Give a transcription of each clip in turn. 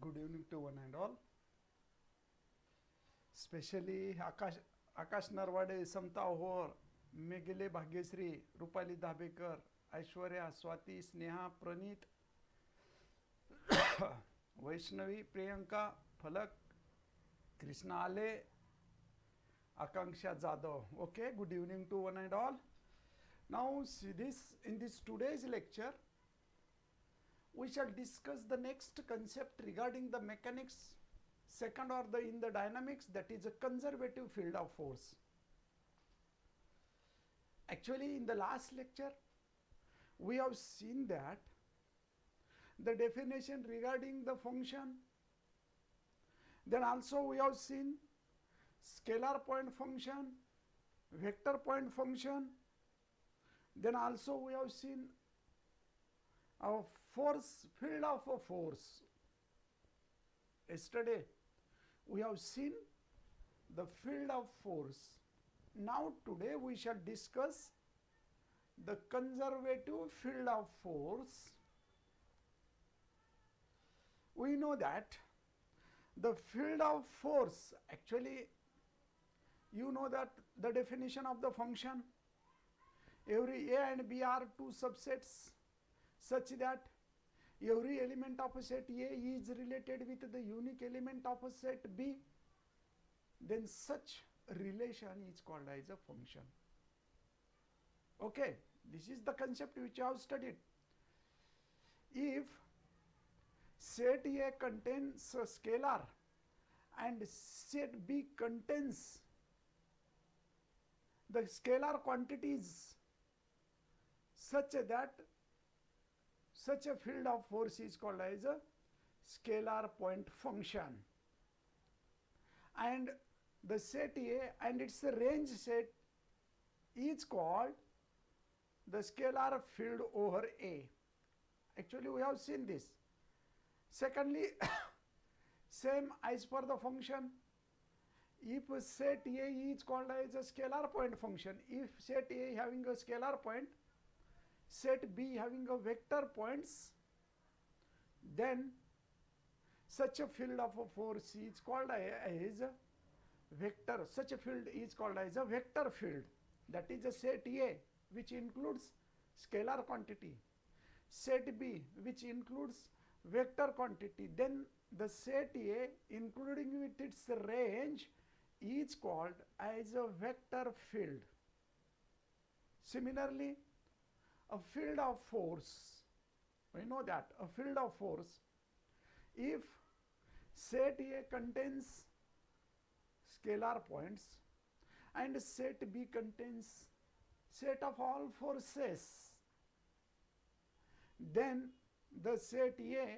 Good evening to one and all. Specially Akash Narwade, Samta Hor, Megile Bhagyasri, Rupali Dhabekar, Aishwarya, Swati, Sneha, Pranit, Vaishnavi, Priyanka, Falak, Krishna Ale, Akanksha Jadhav. Okay, good evening to one and all. Now in this today's lecture, we shall discuss the next concept regarding the mechanics, second order in the dynamics, that is a conservative field of force. Actually, in the last lecture, we have seen that the definition regarding the function, then also we have seen scalar point function, vector point function, then also we have seen a force, field of a force. Yesterday we have seen the field of force. Now today we shall discuss the conservative field of force. We know that the field of force, actually you know that the definition of the function, every A and B are two subsets such that every element of a set A is related with the unique element of a set B, then such relation is called as a function. Okay, this is the concept which I have studied. If set A contains a scalar and set B contains the scalar quantities such that such a field of force is called as a scalar point function, and the set A and its range set is called the scalar field over A. Actually we have seen this. Secondly, same as for the function, if set A is called as a scalar point function, if set A having a scalar point, set B having a vector points, then such a field of a force is called as a vector. Such a field is called as a vector field. That is a set A which includes scalar quantity, set B which includes vector quantity, then the set A including with its range is called as a vector field. Similarly, a field of force, we know that a field of force, if set A contains scalar points and set B contains set of all forces, then the set A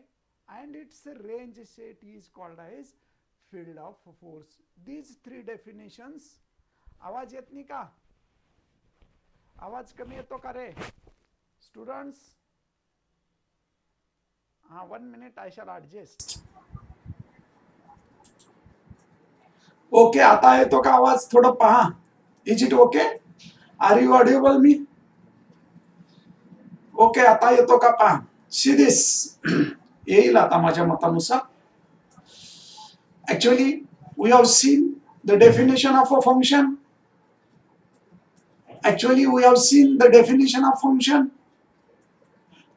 and its range set is called as field of force. These three definitions. आवाज येत नाही का? आवाज कमी येतो का रे students? 1 minute, I shall adjust. Okay, आता येतो का आवाज? थोडं पहा. Is it okay? Are you audible me? Okay, आता येतो का पहा. See this. येईल आता माझ्या मतानुसार. Actually, we have seen the definition of a function. Actually, we have seen the definition of function.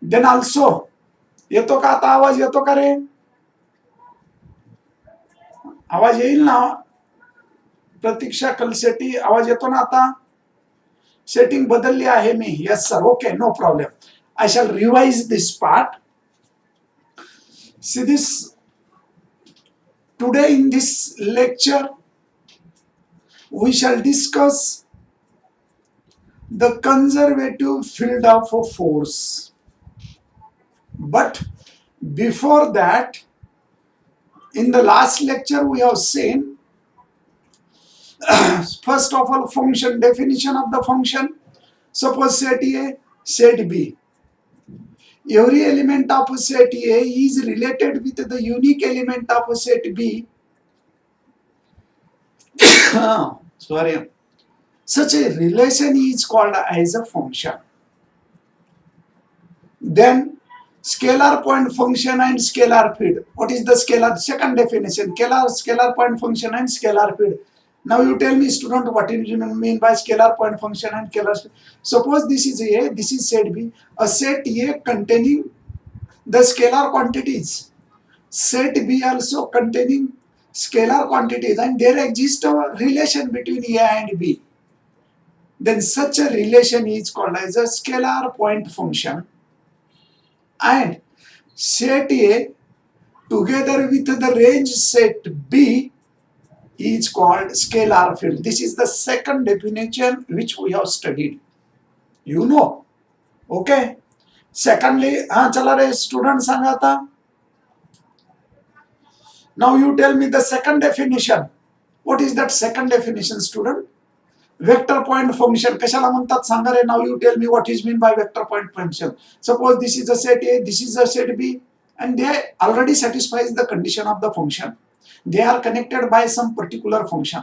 Then also, येतो का आता आवाज येतो का रे? आवाज येईल ना? प्रतीक्षा कलसेटी आवाज येतो ना आता? सेटिंग बदलली आहे मी. Yes sir, okay, no problem. I shall revise this part. See this, today in this lecture we shall discuss the conservative field of a force. But before that, in the last lecture we have seen first of all function, definition of the function. Suppose set A, set B. Every element of set A is related with the unique element of set B. Sorry. Such a relation is called as a function. Then scalar point function and scalar field. What is the scalar? Second definition, scalar point function and scalar field. Now you tell me, student, what do you mean by scalar point function and scalar field? Suppose this is A, this is set B, a set A containing the scalar quantities, set B also containing scalar quantities, and there exists a relation between A and B. Then such a relation is called as a scalar point function, and set A together with the range set B is called scalar field. This is the second definition which we have studied. You know. Okay. Secondly, chala re student sanga tha. Now you tell me the second definition. What is that second definition, student? Vector point function. Kashala म्हणतात सांगा रे. Now you tell me what is mean by vector point function. Suppose this is a set A, this is a set B, and they already satisfies the condition of the function. They are connected by some particular function.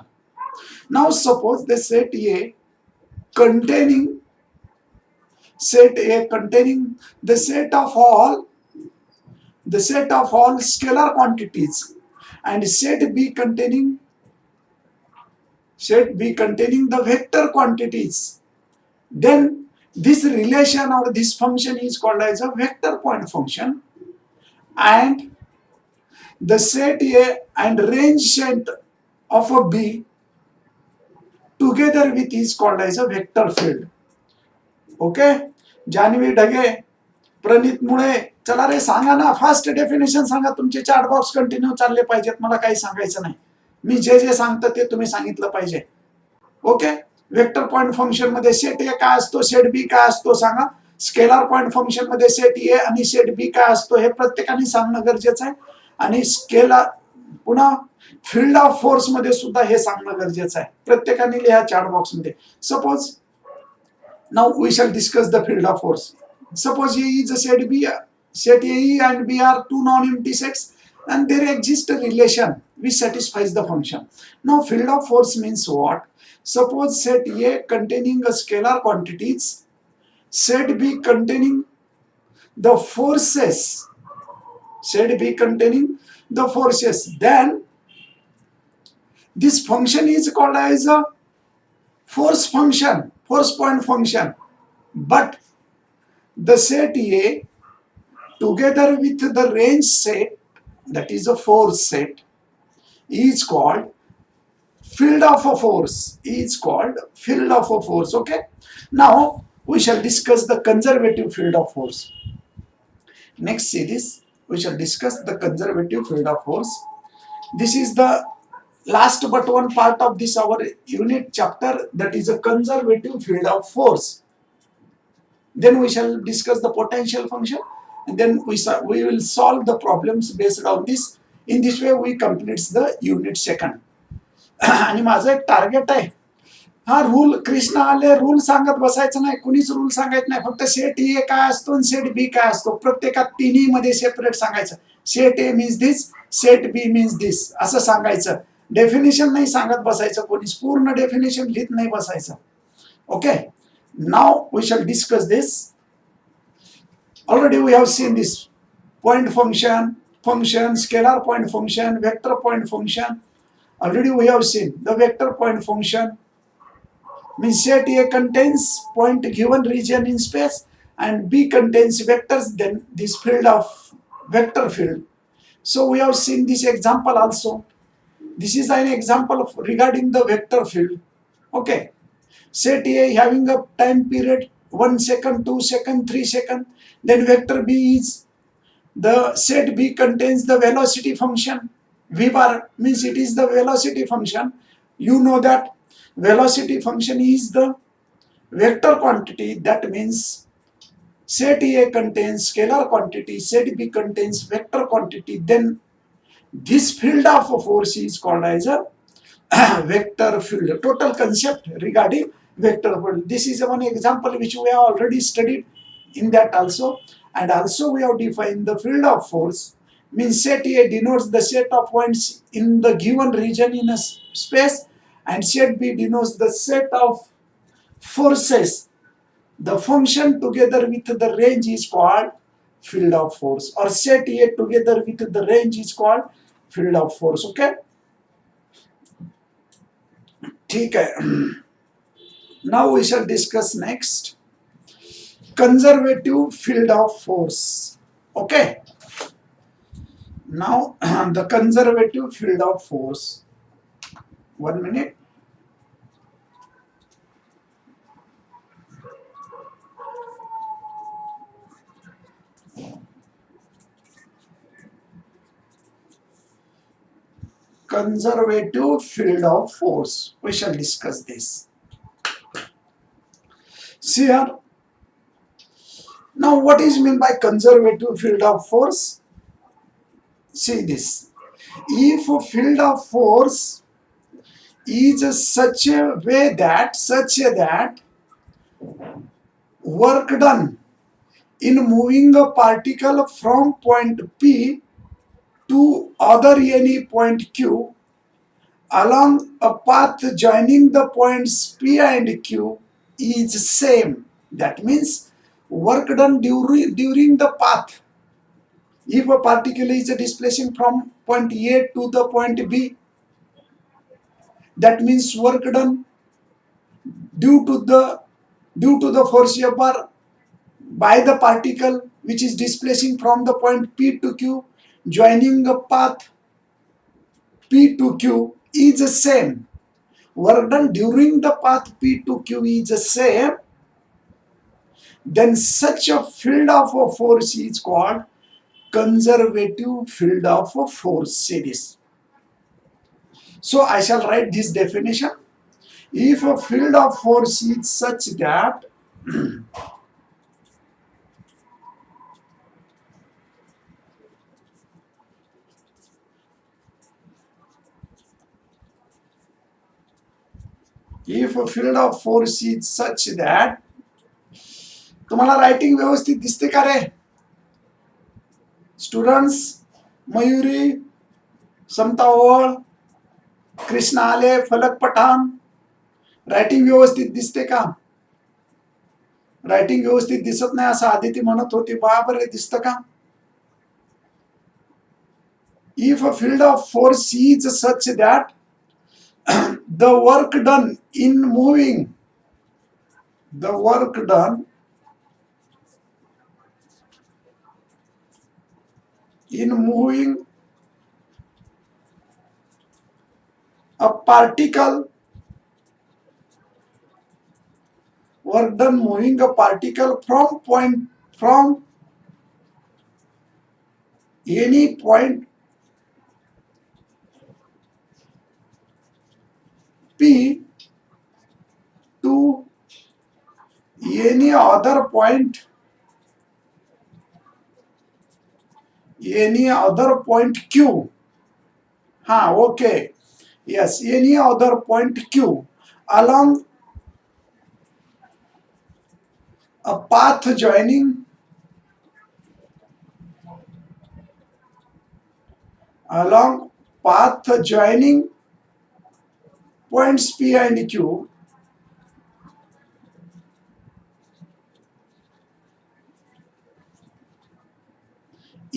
Now suppose the set A containing the set of all scalar quantities, and set B containing the vector quantities. Then this relation or this function is called as a vector point function, and the set A and range set of a B together with is called as a vector field. Okay? Janvi Dhage, Pranit मुळे, चला रे सांगा ना, first definition सांगा. तुमचे chat box continue चालले पाहिजेत, मला काही सांगायचं नाही. मी जे सांगतो ते तुम्ही सांगितलं पाहिजे. ओके? वेक्टर पॉइंट फंक्शन मध्ये सेट ए काय असतो, सेट बी काय असतो सांगा. स्केलर पॉइंट फंक्शन मध्ये सेट ए आणि सेट बी काय असतो हे प्रत्येकाने सांगणं गरजेचं आहे. आणि स्केलर पुन्हा फील्ड ऑफ फोर्स मध्ये सुद्धा हे सांगणं गरजेचं आहे. प्रत्येकाने लिहा चॅट बॉक्स मध्ये. Suppose now we shall discuss the field of force. Suppose A is a set B, set A and B are two non-empty sets, and there exists a relation which satisfies the function. Now field of force means what? Suppose set A containing a scalar quantities, set B containing the forces, then this function is called as a force function, force point function. But the set A together with the range set, that is a force set, is called field of a force. Okay? Now we shall discuss the conservative field of force. Next series we shall discuss the conservative field of force. This is the last but one part of this our unit chapter, that is a conservative field of force. Then we shall discuss the potential function, and then we will solve the problems based on this. In this way we complete the unit second. आणि माझं एक target आहे. हा rule Krishna आले, rule सांगत बसायचं नाही, कुणीच रूल सांगायचं नाही. फक्त सेट ए काय असतो आणि सेट बी काय असतो प्रत्येकात तिन्ही मध्ये सेपरेट सांगायचं. Set A means this, set B means this असं सांगायचं. डेफिनेशन नाही सांगत बसायचं, कोणीच पूर्ण डेफिनेशन लिहित नाही बसायचं. Okay? Now we shall discuss this. Already we have seen this point function, scalar point function, vector point function. Already we have seen the vector point function means set A contains point given region in space and B contains vectors, then this field of vector field. So we have seen this example also. This is an example of regarding the vector field. Okay, set A having a time period 1 second, 2 second, 3 second. Then vector B is the set B contains the velocity function. V bar means it is the velocity function. You know that velocity function is the vector quantity. That means set A contains scalar quantity, set B contains vector quantity. Then this field of force is called as a vector field. Total concept regarding vector field. This is one example which we have already studied in that also. And also we have defined the field of force. Means set A denotes the set of points in the given region in a space, and set B denotes the set of forces. The function together with the range is called field of force, or set A together with the range is called field of force. Okay, ठीक है. Now we shall discuss next conservative field of force. Okay, now the conservative field of force. 1 minute. Conservative field of force. We shall discuss this. See here. Now what is meant by conservative field of force? See this. If a field of force is such a that work done in moving a particle from point P to other any point Q along a path joining the points P and Q is same. That means work done during the path. If a particle is displacing from point A to the point B, that means work done due to the force F bar by the particle which is displacing from the point P to Q, joining a path P to Q is the same. Work done during the path P to Q is the same. Then such a field of a force is called conservative field of a force. Say this. So I shall write this definition. If a field of force is such that if a field of force is such that, तुम्हाला writing व्यवस्थित दिसते का रे students? Mayuri, समता ओळ, कृष्णा आले, फलक Pathan, writing व्यवस्थित दिसते का? राइटिंग व्यवस्थित दिसत नाही असं आदिती म्हणत होती. बरोबर आहे, दिसतं का? If a field of force is such that the work done in moving a particle, work done moving a particle from any point P to any other point Q. Okay. Yes, any other point Q along a path joining points P and Q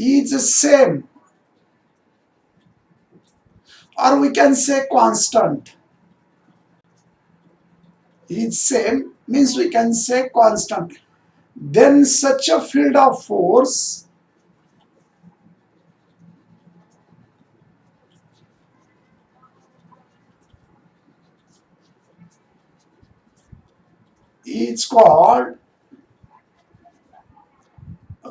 is same, or we can say constant. Is same means we can say constant. Then such a field of force is called a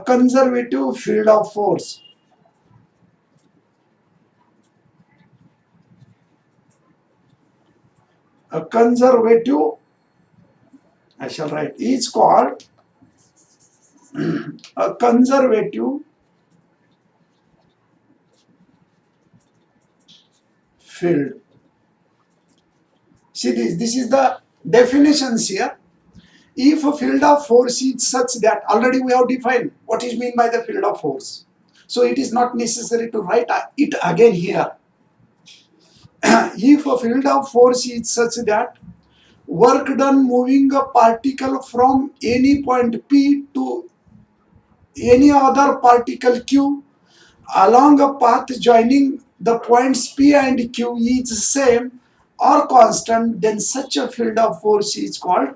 conservative field of force. A conservative, I shall write, is called a conservative field. See this is the definitions here. If a field of force is such that, already we have defined what is meant by the field of force. So it is not necessary to write it again here. If a field of force is such that work done moving a particle from any point P to any other particle Q along a path joining the points P and Q is same or constant, then such a field of force is called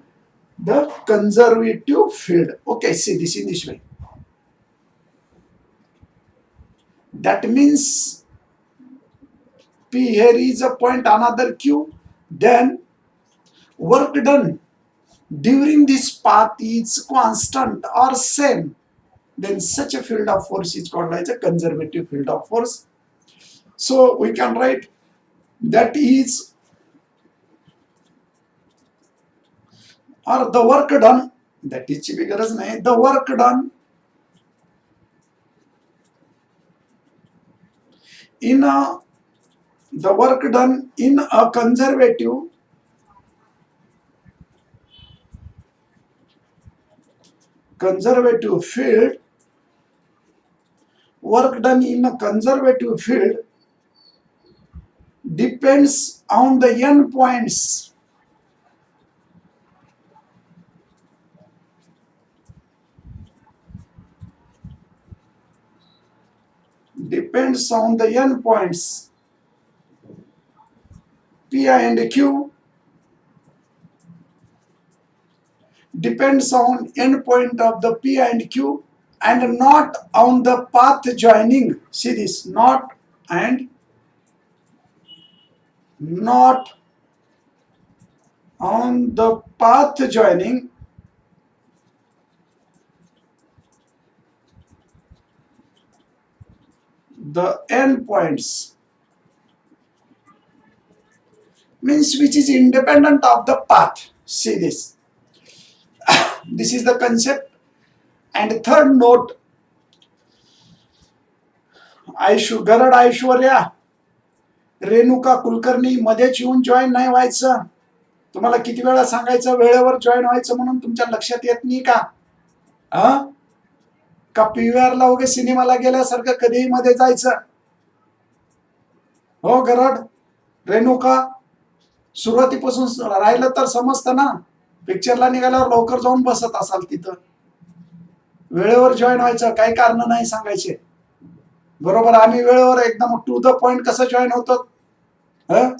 the conservative field. Okay, see this in this way. That means P here is a point, another Q, then work done during this path is constant or same, then such a field of force is called as a conservative field of force. So we can write that is, or the work done, that is गरज नाही, the work done in a, the work done in a conservative field, work done in a conservative field depends on the n points. Depends on the n points P and Q, depends on end point of the P and Q and not on the path joining. See this, not and not on the path joining the end points, means which is independent of the path. See this. This is the concept. And third note, Garad Aishwarya Renuka Kulkarni मध्येच येऊन join नाही व्हायचं. तुम्हाला किती वेळा सांगायचं वेळेवर join व्हायचं म्हणून, तुमच्या लक्षात येत नाही का? का पीव्हीआर ला वगैरे सिनेमाला गेल्यासारखं कधीही मध्ये जायचं? हो गरड रेणुका, सुरुवातीपासून राहिलं तर समजतं ना. पिक्चरला निघाल्यावर लवकर जाऊन बसत असाल तिथं. वेळेवर जॉईन व्हायचं, काही कारण नाही सांगायचे. बरोबर, आम्ही वेळेवर एकदम टू द पॉइंट कसं जॉईन होतो?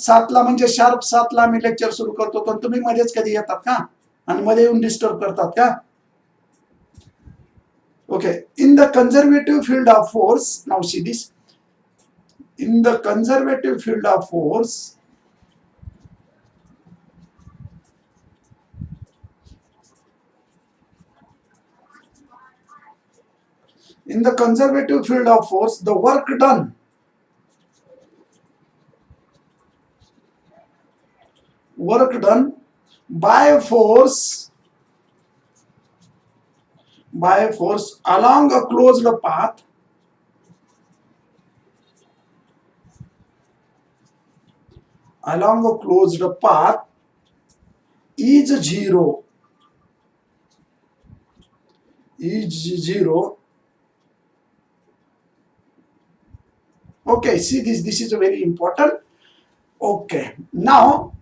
7ला म्हणजे शार्प 7ला आम्ही लेक्चर सुरू करतो, पण तुम्ही मध्येच कधी येतात का आणि मध्ये येऊन डिस्टर्ब करतात का? Okay, in the conservative field of force, now see this, in the conservative field of force, in the conservative field of force, the work done by force along a closed path is zero. Okay, see this is very important. Okay, now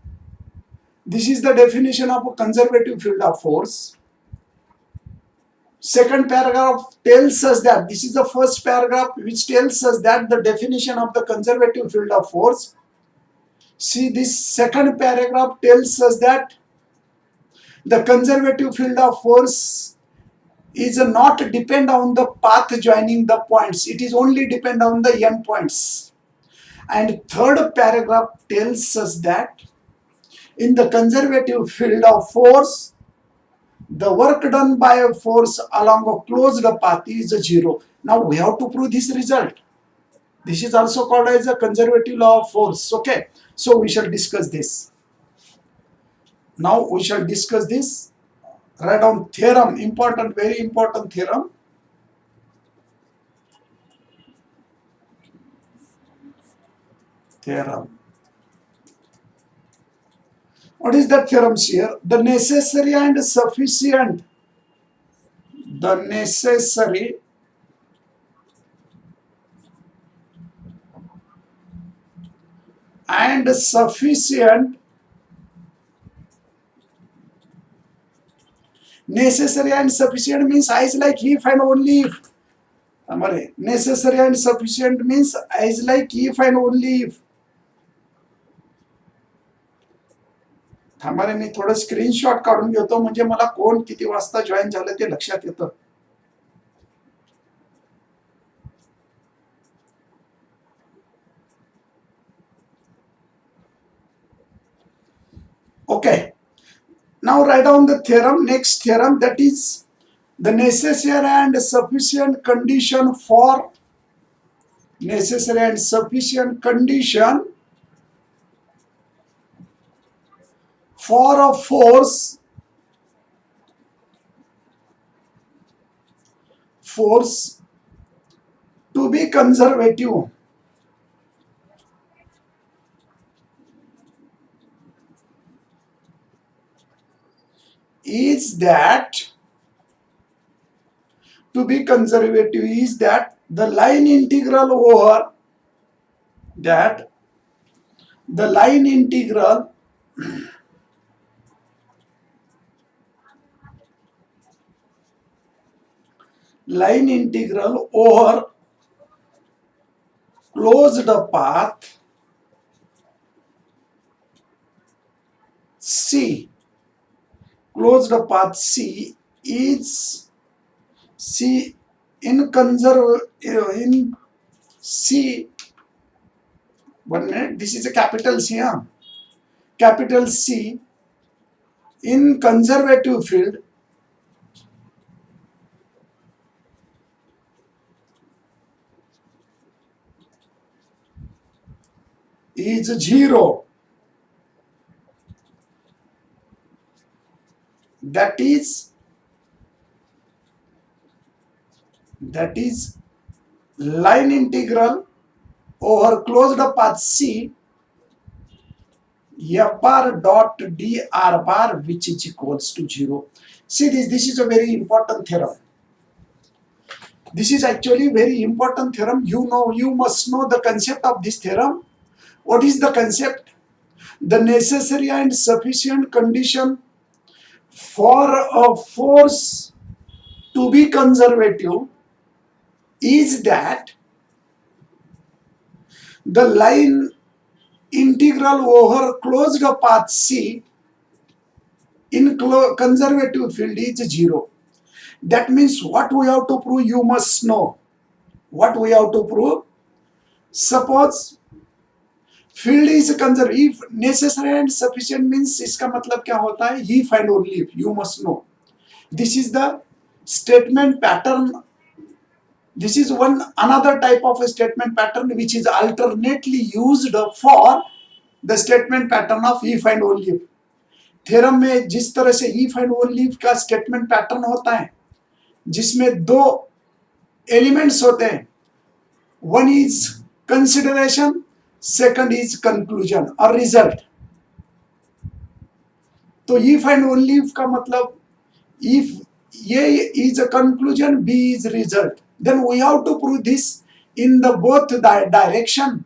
this is the definition of a conservative field of force. Second paragraph tells us that, this is the first paragraph which tells us that the definition of the conservative field of force. See, this second paragraph tells us that the conservative field of force is not depend on the path joining the points, it is only depend on the n points. And third paragraph tells us that in the conservative field of force, the work done by a force along a closed path is zero. Now we have to prove this result. This is also called as a conservative law of force. Okay, so we shall discuss this. Now we shall discuss this. Write down theorem, important, very important theorem. What is that theorem here? The necessary and sufficient, the necessary and sufficient Necessary and sufficient means as like if and only if. Necessary and sufficient means as like if and only if. थांबा रे, मी थोडं screenshot काढून घेतो म्हणजे मला कोण किती वाजता जॉईन झालं ते लक्षात येतं. Okay. Now write down the theorem. Next theorem, that is the necessary and sufficient condition for a force to be conservative is that the line integral over closed path C is in C. 1 minute. This is a capital C. Capital C in conservative field is 0. That is line integral over closed path C f bar dot dr bar, which is equals to 0. See this is a very important theorem. This is actually very important theorem. You must know the concept of this theorem. What is the concept? The necessary and sufficient condition for a force to be conservative is that the line integral over closed path C in conservative field is 0. That means what we have to prove, you must know. What we have to prove? Suppose field is conservative. If necessary and sufficient means इसका मतलब क्या होता है? If and only if. You must know. This is the statement pattern. This is another type of a statement pattern which is alternately used for the statement pattern of if and only if. Theorem में जिस तरह से if and only if का statement pattern होता है जिसमें दो elements होते हैं, one is consideration, second is conclusion और रिजल्ट. तो if and only if का मतलब if A is a conclusion, B is result, then we have to prove this in the both direction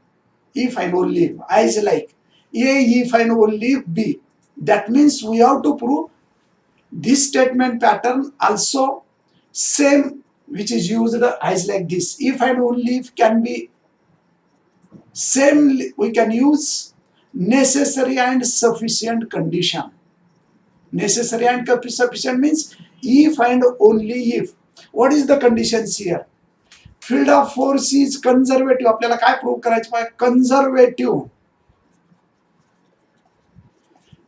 if and only if, as like A if and only if B. That means we have to prove this statement pattern also same which is used as like this. If and only if can be same, we can use necessary and sufficient condition. Necessary and sufficient means if and only if. What is the conditions here? Field of force is conservative. आपल्याला काय prove करायचं पाहिजे? कंझर्वेटिव्ह.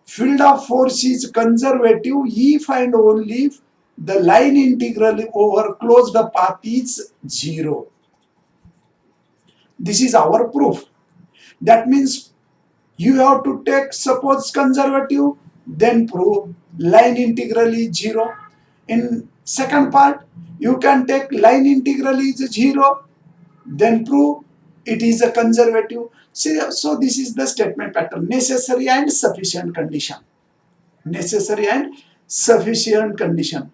Field of force is conservative if and only if the line integral over closed path is 0. This is our proof. That means you have to take suppose conservative, then prove line integral is 0. In second part, you can take line integral is 0, then prove it is a conservative. See, so this is the statement pattern. Necessary and sufficient condition. Necessary and sufficient condition.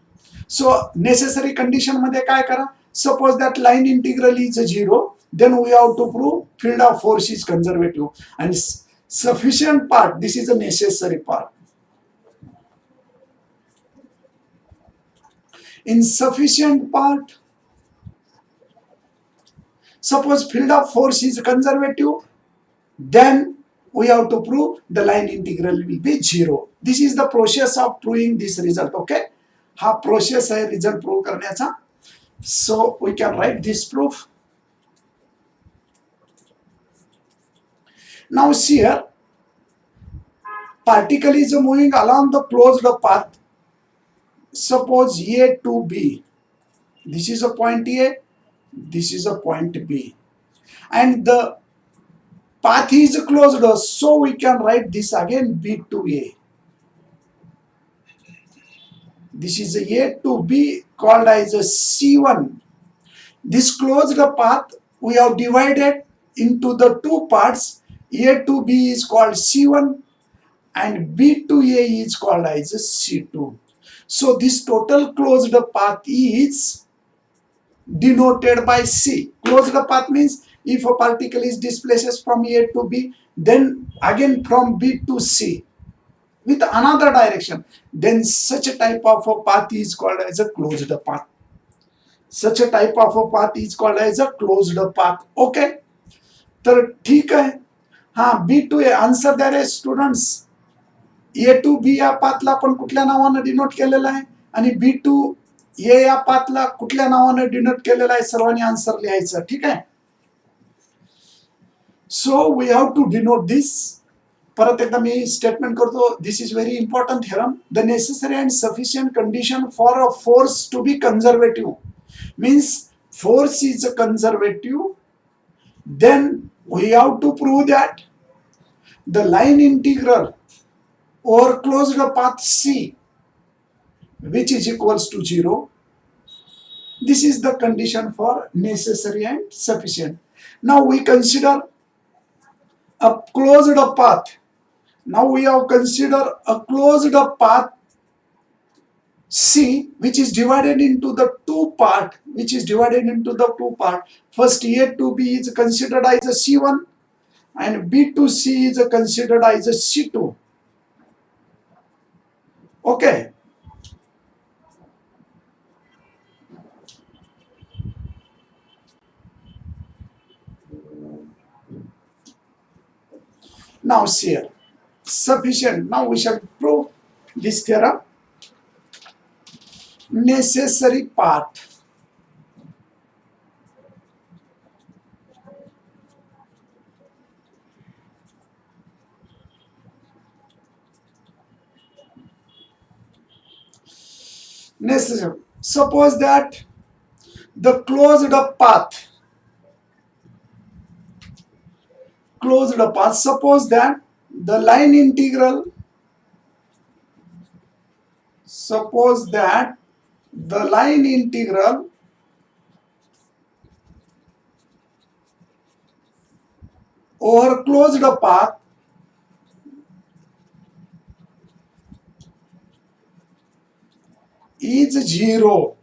So necessary condition मध्ये काय करा? Suppose that line integral is 0, then we have to prove field of force is conservative. And sufficient part, this is a necessary part. In sufficient part, suppose field of force is conservative, then we have to prove the line integral will be 0. This is the process of proving this result. Okay, हा process आहे result prove करण्याचा. So we can write this proof. Now see here, particle is moving along the closed path. Suppose A to B. This is a point A, this is a point B, and the path is closed, so we can write this again B to A. This is A to B called as a C1. This closed path we have divided into the two parts. A to B is called C1 and B to A is called as a C2. So this total closed path is denoted by C. Closed path means if a particle is displaced from A to B, then again from B to C with another direction, then such a type of a path is called as a closed path. Such a type of a path is called as a closed path. Okay, तर ठीक आहे. हा B to A answer द्या रे students. A to B या पाथला आपण कुठल्या नावाने डिनोट केलेलं आहे आणि B to A या पाथला कुठल्या नावाने डिनोट केलेलं आहे, सर्वांनी आन्सर लिहायचं. ठीक आहे. So we have to denote this. परत एकदा मी स्टेटमेंट करतो. This is very important theorem. The necessary and sufficient condition for a force to B conservative means force is conservative, then we have to prove that the line integral over closed path C, which is equals to 0. This is the condition for necessary and sufficient. Now we consider a closed path. Now we have considered a closed path C, which is divided into the two part. First A to B is considered as a C1 and B to C is considered as a C2. Okay. Now see here, sufficient. Now we shall prove this theorem. Necessary path. Necessary. Suppose that the closed path, suppose that the line integral, over closed path is 0.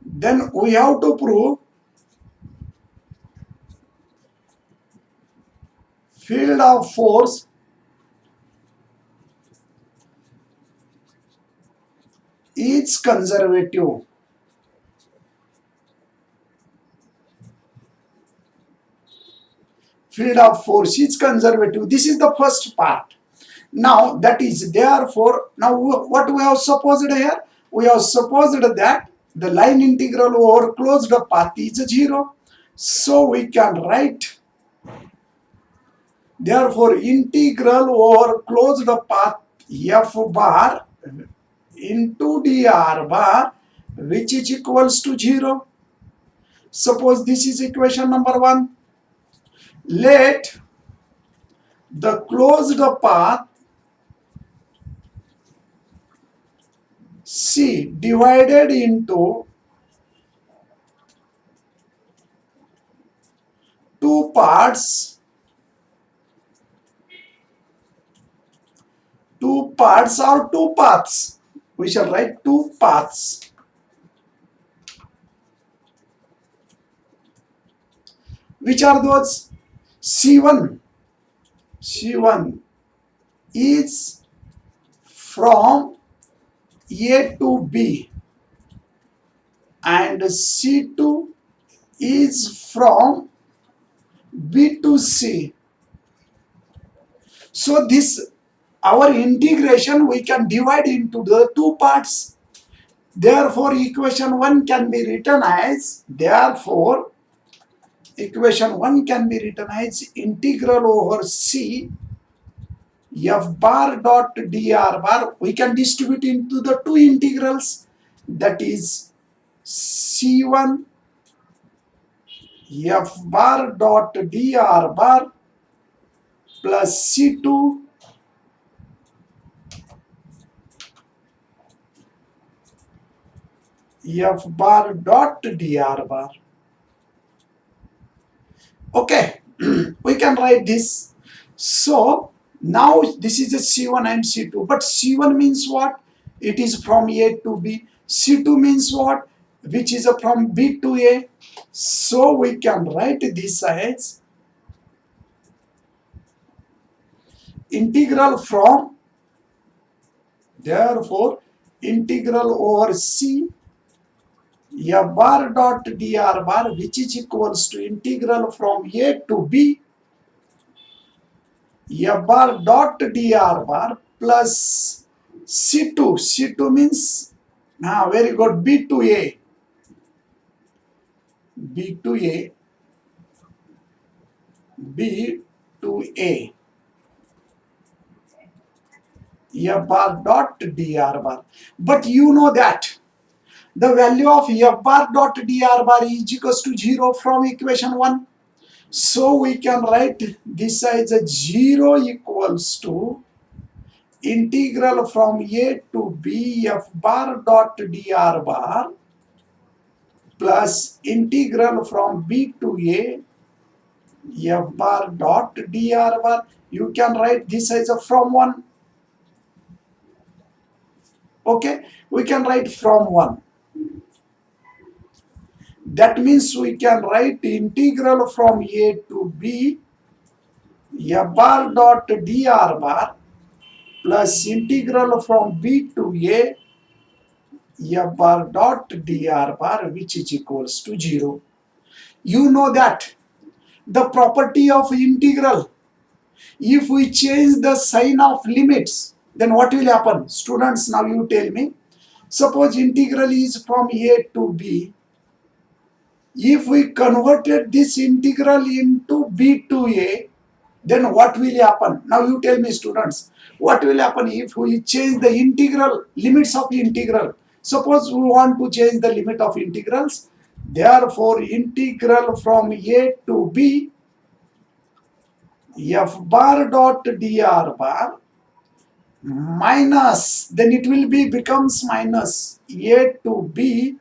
Then we have to prove field of force is conservative. Field of force is conservative. This is the first part. Now that is therefore, now what we have supposed here? We have supposed that the line integral over closed path is 0. So we can write therefore integral over closed path f bar into dr bar, which is equals to 0. Suppose this is equation number 1. Let the closed path C divided into two parts. Two parts or two paths. We shall write two paths. Which are those? C1 is from A to B. and C2 is from B to C. So this, our integration we can divide into the two parts. Therefore equation 1 can be written as, integral over C f bar dot dr bar. We can distribute into the two integrals, that is C1 f bar dot dr bar plus C2 f bar dot dr bar. Okay, we can write this. So now this is a C1 and C2, but C1 means what? It is from A to B. C2 means what? Which is from B to A. So we can write this as integral from, therefore integral over C f bar dot dr bar, which is equals to integral from A to B f bar dot dr bar plus C2. C2 means, very good, B to A. B to A. B to A. F bar dot dr bar. But you know that the value of F bar dot dr bar is equals to 0 from equation 1. So we can write this as a 0 equals to integral from A to B f bar dot dr bar plus integral from B to A f bar dot dr bar. You can write this as a from 1. Okay, we can write from 1. That means we can write integral from A to B f bar dot dr bar plus integral from B to A f bar dot dr bar, which is equals to 0. You know that the property of integral, if we change the sign of limits, then what will happen? Students, now you tell me. Suppose integral is from A to B. If we converted this integral into B to A, then what will happen? Now you tell me, students, what will happen if we change the integral, limits of integral? Suppose we want to change the limit of integrals. Therefore, integral from A to B f bar dot dr bar minus, then it will be becomes minus A to B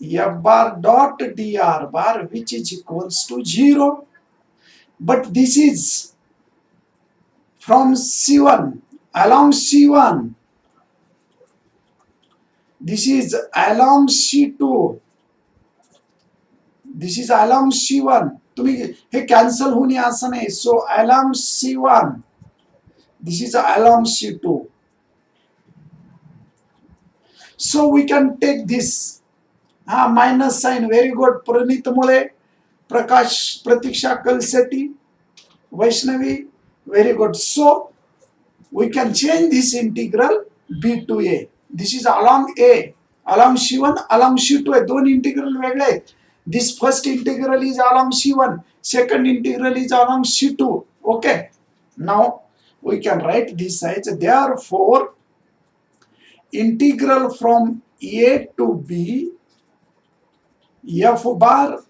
f bar dot dr bar, which is equals to 0. But this is from C1 along C1. This is along C2. This is along C1. तुम्ही हे cancel होणे असं नाही. So along C1. This is along C2. So we can take this minus sign. Very good. Pranit Mule, Prakash, Pratiksha Kalseti, Vaishnavi. Very good. So we can change this integral B to A. This is along A. Along C1, along C2. दोन integral वेगळे आहेत. This first integral is along C1. Second integral is along C2. Okay. Now we can write this as, therefore integral from A to B f bar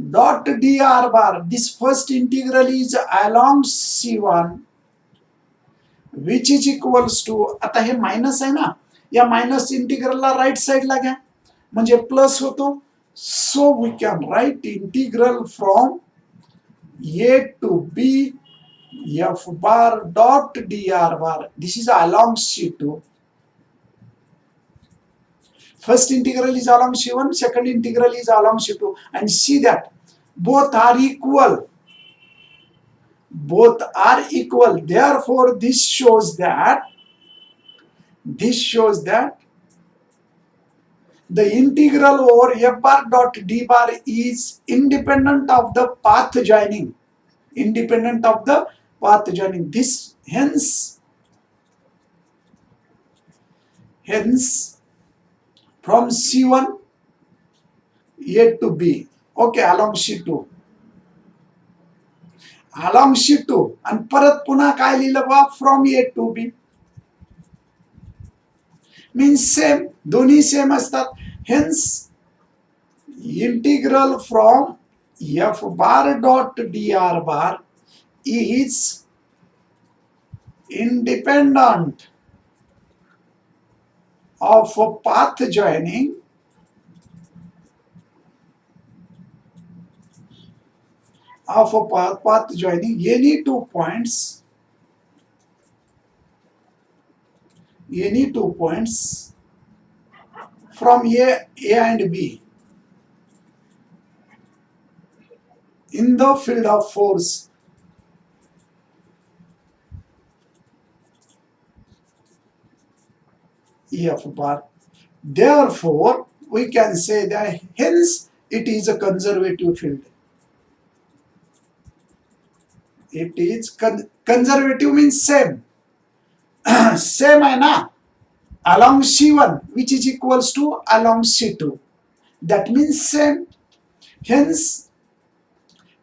dot dr bar. This first integral is along C1, which is equals to, आता हे minus आहे ना, या minus इंटिग्रलला right साइडला घ्या म्हणजे plus होतो. So we can write integral from A to B f bar dot dr bar. This is along C2. First integral is along C1, second integral is along C2, and see that both are equal. Both are equal. Therefore, this shows that the integral over f bar dot d bar is independent of the path joining. Independent of the path joining. This hence from C1 A to B. Okay, along C2. Along C2 आणि परत पुन्हा काय लिहिलं बा फ्रॉम A to B. Means same, दोन्ही same असतात. Hence integral from f bar dot dr bar is independent of path joining any two points from A and B in the field of force F bar. Therefore, we can say that hence it is a conservative field. It is conservative means same. Same है ना? Along C1 which is equals to along C2. That means same. Hence,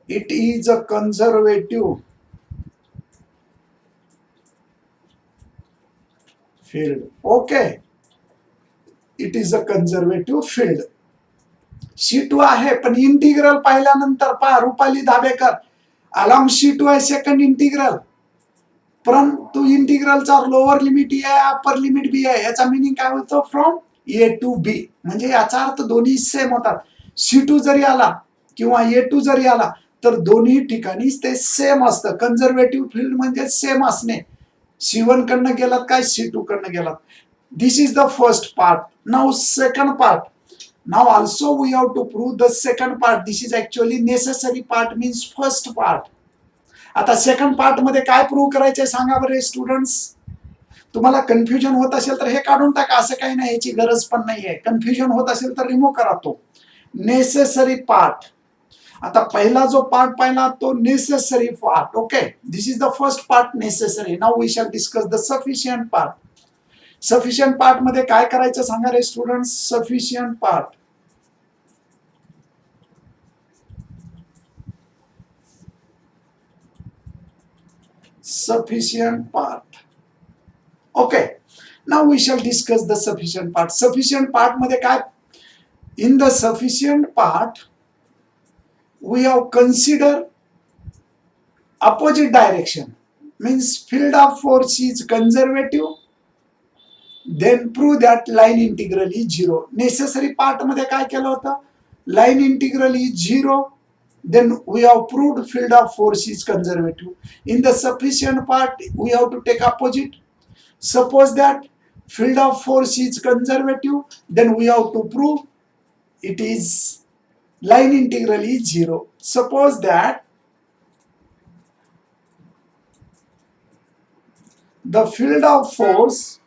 it is a conservative field. Okay. It is a conservative field. C2 आहे पण integral पाहिल्यानंतर पहा Rupali Dhabekar along C2 आहे second integral, परंतु इंटिग्रलचा lower limit आहे upper limit B आहे. याचा meaning काय होतं फ्रॉम A to B. म्हणजे याचा अर्थ दोन्ही सेम होतात. C2 जरी आला किंवा A2 जरी आला तर दोन्ही ठिकाणी ते सेम असतं. कंझर्वेटिव्ह फील्ड म्हणजे सेम असणे. C1 कडनं गेलात काय C2 कडनं गेलात. This is the first part. Now second part. Now also we have to prove the second part. This is actually necessary part means first part. आता सेकंड पार्ट मध्ये काय प्रूव्ह करायचे सांगा बरे स्टुडंट्स. तुम्हाला कन्फ्युजन होत असेल तर हे काढून टाका, असं काही नाही, याची गरज पण नाहीये. कन्फ्युजन होत असेल तर रिमूव्ह करा तो नेसेसरी पार्ट. आता पहिला जो पार्ट पाहिला तो necessary part. Okay, this is the first part necessary. Now we shall discuss the sufficient part. Sufficient part मध्ये काय करायचं सांगा रे students. Sufficient part, sufficient part. Okay, now we shall discuss the sufficient part. Sufficient part मध्ये काय, in the sufficient part we have consider opposite direction, means field of force is conservative, then prove that line integral is zero. Necessary part मध्ये काय केलं होतं, line integral is zero, then we have proved field of force is conservative. In the sufficient part we have to take opposite. Suppose that field of force is conservative, then we have to prove it is line integral is zero. Suppose that the field of force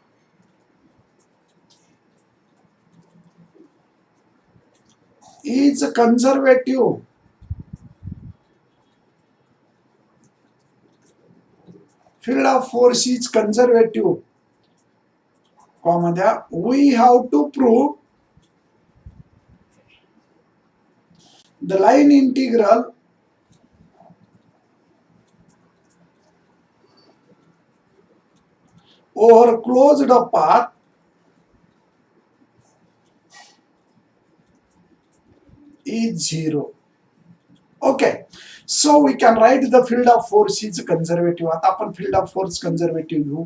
is conservative, field of force is conservative, we have to prove the line integral over closed path is zero. Okay, so we can write the field of force is conservative. आता आपण field of force conservative घेऊ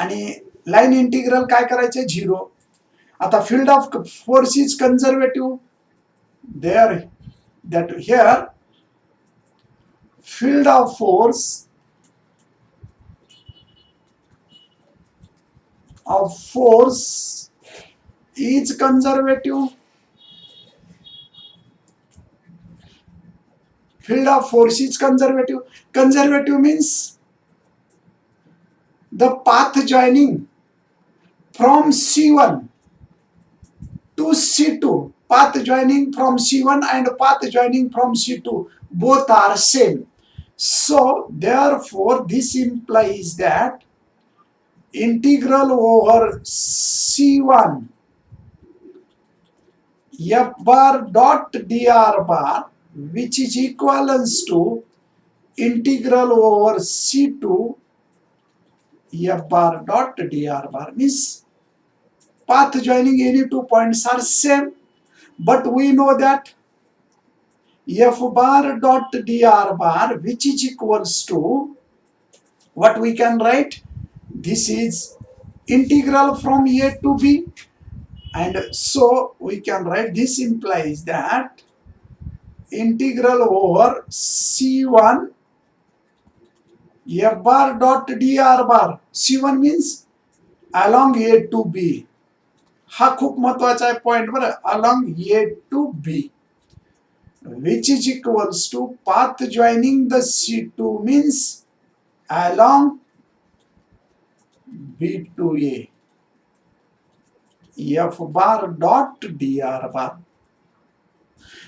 आणि line integral काय करायचे zero. आता field of force is conservative, there that here field of force is conservative. Field of force is conservative. Conservative means the path joining from C1 to C2, path joining from C1 and path joining from C2, both are same. So therefore this implies that integral over C1 f bar dot dr bar, which is equivalence to integral over C2 f bar dot dr bar, means path joining any two points are same, but we know that f bar dot dr bar, which is equals to what we can write, this is integral from A to B, and so we can write, this implies that integral over C1 f bar dot dr bar, C1 means along A to B, हा खूप महत्वाचा आहे point बरं, along A to B, which is equals to path joining the C2 means along B to A, f bar dot dr bar.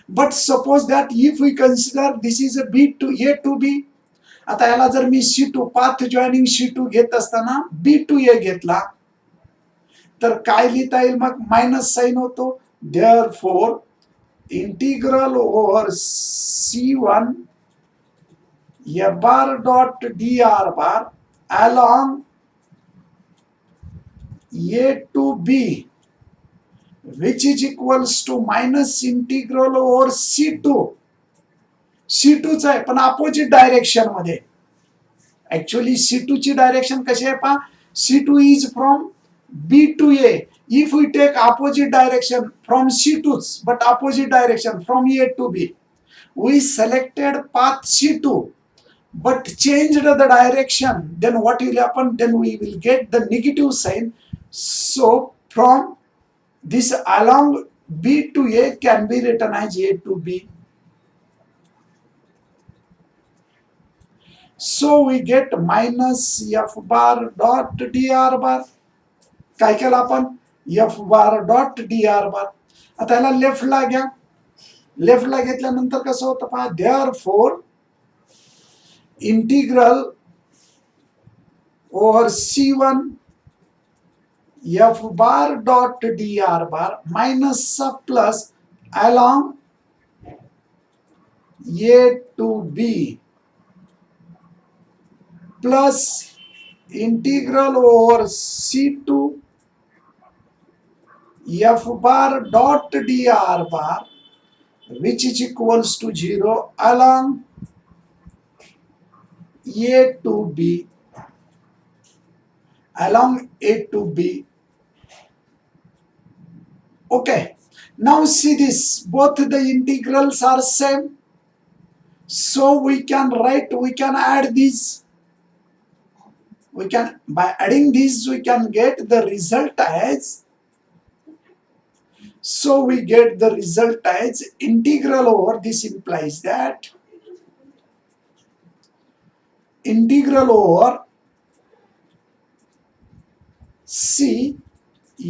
But suppose that if we consider this is a B to A to B, आता याला जर मी C2 path joining C2 घेत असताना B to A घेतला तर काय लिहिता येईल, मग मायनस साइन होतो, therefore integral over C1 f bar dot dr bar along A to B, which is equals to minus integral over C2, C2 चा आहे पण अपोजिट डायरेक्शन मध्ये, ऍक्च्युअली C2 ची डायरेक्शन कशी आहे पहा, C2 is from B to A. If we take opposite direction from C2, but opposite direction from A to B, we selected path C2, but changed the direction, then what will happen? Then we will get the negative sign. So from this along B to A can be written as A to B. So we get minus f bar dot dr bar. काय केलं आपण, f bar dot dr bar. आता याला लेफ्टला घ्या, लेफ्टला घेतल्यानंतर कसं होतं पहा, therefore integral over C1 f bar dot dr bar minus plus along A to B plus integral over C2 f bar dot dr bar, which is equals to 0 along A to B, along A to B. Okay, now see this, both the integrals are same, so we can write, we can add these, we can, by adding these we can get the result as, so we get the result as integral over, this implies that integral over C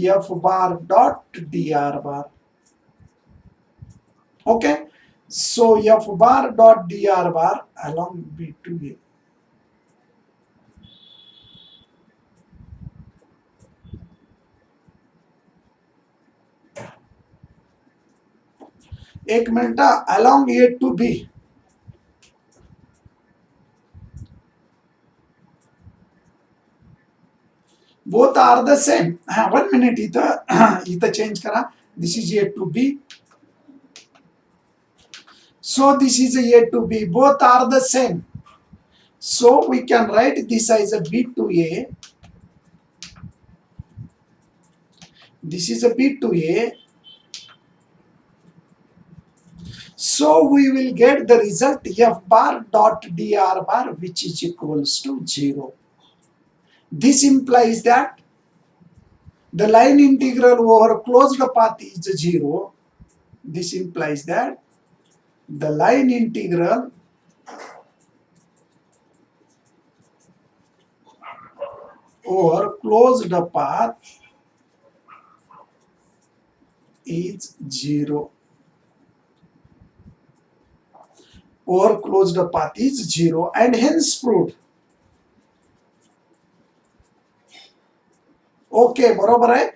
f bar dot dr bar. Okay, so f bar dot dr bar along B to A. एक minute, along A to B, both are the same. 1 minute, इथं change करा, this is A to B, so this is A to B, both are the same, so we can write this as a B to A, this is a B to A, so we will get the result f bar dot dr bar, which is equals to 0. This implies that the line integral over closed path is 0. This implies that the line integral over closed path is 0. Over closed path is 0 and hence proved. Okay, बरोबर आहे.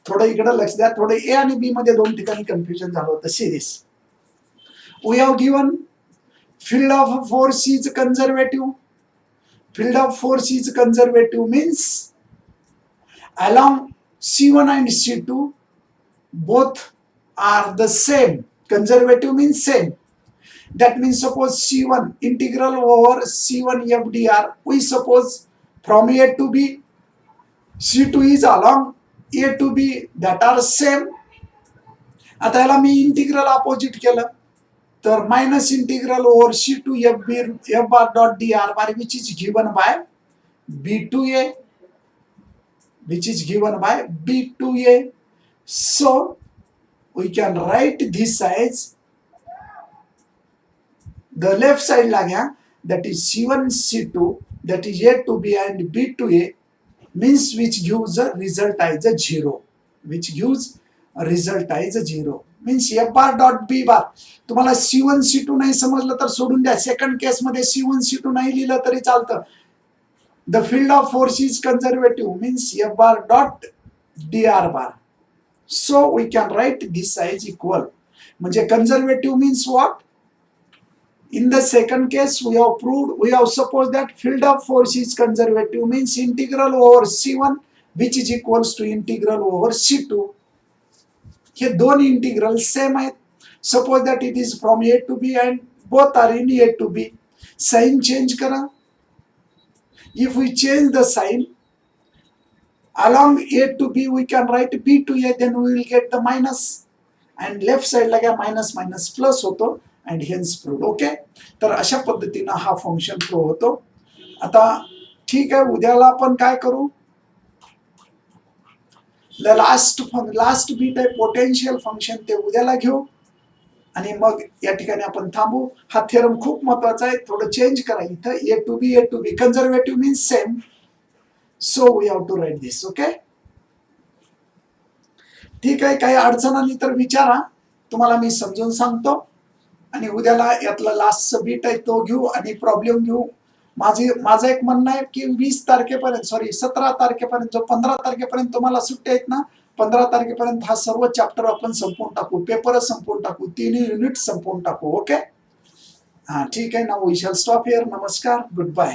थोडं इकडे लक्ष द्या. थोडं ए आणि B मध्ये दोन ठिकाणी कन्फ्युजन झालं होतं. Series we have given field of force is conservative. Field of force is conservative means along C1 and C2 both are the same. Conservative means same. That means suppose C1 integral over C1 FDR, we suppose from A to B, C2 is along A to B, that are same. आता याला मी integral opposite केलं तर minus integral over C2 F bar dot dr bar which is given by B2A, which is given by B2A. So we can write this as the left side ला घ्या, that is C1 C2, that is A to B and B to A, means which gives a result as a 0, which gives a result as a 0, means F bar dot B bar. तुम्हाला C1 C2 नाही समजलं तर सोडून द्या. Second case मध्ये C1 C2 नाही लिहिलं तरी चालतं. The field of force is conservative means F bar dot dr bar. So we can write this as equal. म्हणजे conservative means what? In the second case, we have supposed that field of force is conservative means integral over C1 which is equals to integral over C2. हे दोन integral same आहेत. Suppose that it is from A to B and both are in A to B. Sign change करा. If we change the sign along A to B, we can write B to A, then we will get the minus. And left side ला क्या minus minus plus होतो and hence proved. Okay, तर अशा पद्धतीनं हा function prove होतो. आता ठीक आहे, उद्याला आपण काय करू, लास्ट बीट आहे पोटेन्शियल फंक्शन, ते उद्याला घेऊ आणि मग या ठिकाणी आपण थांबू. हा थेरम खूप महत्वाचा आहे. थोडं चेंज करा इथं. A to B conservative means same. So we have to write this. Okay, ठीक आहे. काही अडचण आली तर विचारा, तुम्हाला मी समजून सांगतो. आणि उद्याला यातला लास्टचा बीट आहे तो घेऊ आणि प्रॉब्लेम घेऊ. माझं एक म्हणणं आहे की 20 तारखेपर्यंत 17 तारखेपर्यंत, जो 15 तारखेपर्यंत तुम्हाला सुट्ट्या आहेत ना, 15 तारखेपर्यंत हा सर्व चॅप्टर आपण संपवून टाकू, पेपरच संपवून टाकू, 3 युनिट संपवून टाकू. ओके, हा ठीक आहे ना. We shall stop here. नमस्कार, गुड बाय.